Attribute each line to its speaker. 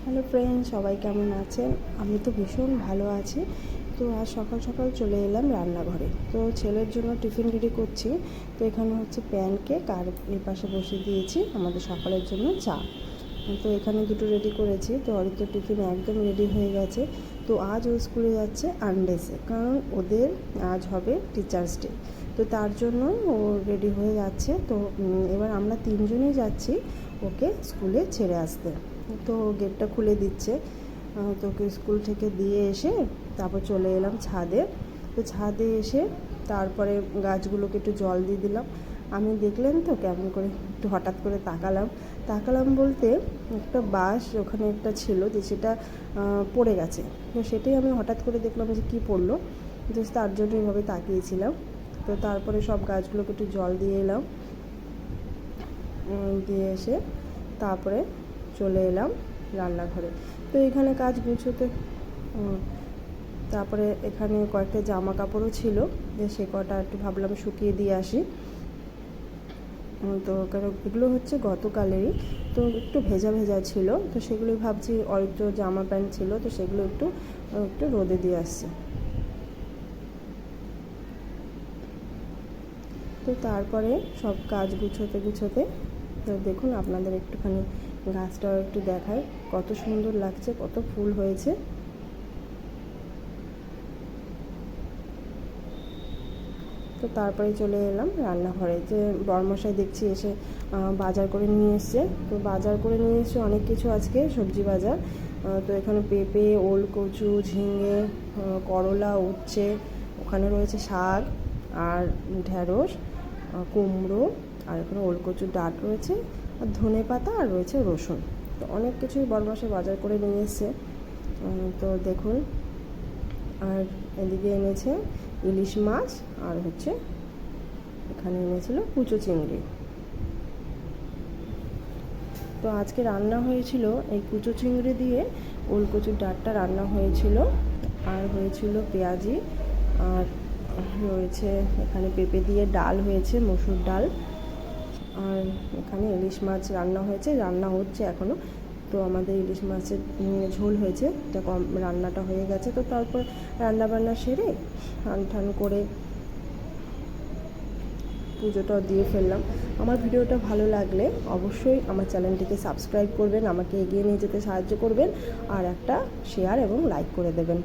Speaker 1: Hello friend, সবাই কেমন আছেন? আমি তো ভীষণ ভালো আছি। তো আজ সকাল সকাল চলে এলাম রান্নাঘরে। তো ছেলের জন্য টিফিন রেডি করছি। তো এখানে হচ্ছে প্যানকেক, আর এই পাশে বসিয়ে দিয়েছি আমাদের সকালের জন্য চা। তো এখানে দুটো রেডি করেছি। তো অরিত্র টিফিন একদম রেডি হয়ে গেছে। তো আজ ও স্কুলে যাচ্ছে আনডেসে, কারণ ওদের আজ হবে টিচার্স ডে। তো তার জন্য ও রেডি হয়ে যাচ্ছে। তো এবার আমরা তিনজনই যাচ্ছি ওকে স্কুলে ছেড়ে আসতে। তো গেটটা খুলে দিচ্ছে। তো ওকে স্কুল থেকে দিয়ে এসে তারপর চলে এলাম ছাদে। তো ছাদে এসে তারপরে গাছগুলোকে একটু জল দিয়ে দিলাম। আমি দেখলেন তো কেমন করে একটু হঠাৎ করে তাকালাম বলতে একটা বাঁশ ওখানে একটা ছিল, যে সেটা পড়ে গেছে। তো সেটাই আমি হঠাৎ করে দেখলাম যে কী পড়লো, তো তার জন্য এইভাবে তাকিয়েছিলাম। তো তারপরে সব গাছগুলোকে একটু জল দিয়ে এলাম, দিয়ে এসে তারপরে চলে এলাম রান্নাঘরে। তো এখানে কাজ গুছোতে তারপরে এখানে কয়েকটা জামা কাপড়ও ছিল, যে সে কটা একটু ভাবলাম শুকিয়ে দিয়ে আসি। তো কারণ এগুলো হচ্ছে গতকালেরই, তো একটু ভেজা ভেজা ছিল। তো সেগুলোই ভাবছি, অল্প জামা প্যান্ট ছিল, তো সেগুলো একটু একটু রোদে দিয়ে আসছি। তো তারপরে সব কাজ গুছোতে তো দেখুন, আপনাদের একটুখানি গাছটাও একটু দেখায়, কত সুন্দর লাগছে, কত ফুল হয়েছে। তো তারপরে চলে এলাম রান্নাঘরে, যে বরমশাই দেখছি এসে বাজার করে নিয়ে এসছে। তো বাজার করে নিয়ে এসে অনেক কিছু, আজকে সবজি বাজার। তো এখানে পেঁপে, ওল কচু, ঝিঙে, করলা, উচ্ছে, ওখানে রয়েছে শাক আর ঢ্যাঁড়স, কুমড়ো, আর এখানে ওল কচুর ডাঁট রয়েছে, আর ধনে পাতা, আর রয়েছে রসুন। তো অনেক কিছুই বরমশাই বাজার করে নিয়ে এসছে। তো দেখুন, আর এদিকে এনেছে ইলিশ মাছ, আর হচ্ছে এখানে এনেছিল কুচো চিংড়ি। তো আজকে রান্না হয়েছিল এই কুচো চিংড়ি দিয়ে ওল কচুর ডাঁটটা রান্না হয়েছিল, আর হয়েছিল পেঁয়াজি, আর রয়েছে এখানে পেঁপে দিয়ে ডাল হয়েছে, মসুর ডাল, আর এখানে ইলিশ মাছ রান্না হয়েছে, রান্না হচ্ছে এখনও। তো আমাদের ইলিশ মাছের ঝোল হয়েছে, এটা রান্নাটা হয়ে গেছে। তো তারপর রান্নাবান্না সেরে স্নান টান করে পুজোটা দিয়ে ফেললাম। আমার ভিডিওটা ভালো লাগলে অবশ্যই আমার চ্যানেলটিকে সাবস্ক্রাইব করবেন, আমাকে এগিয়ে নিয়ে যেতে সাহায্য করবেন, আর একটা শেয়ার এবং লাইক করে দেবেন।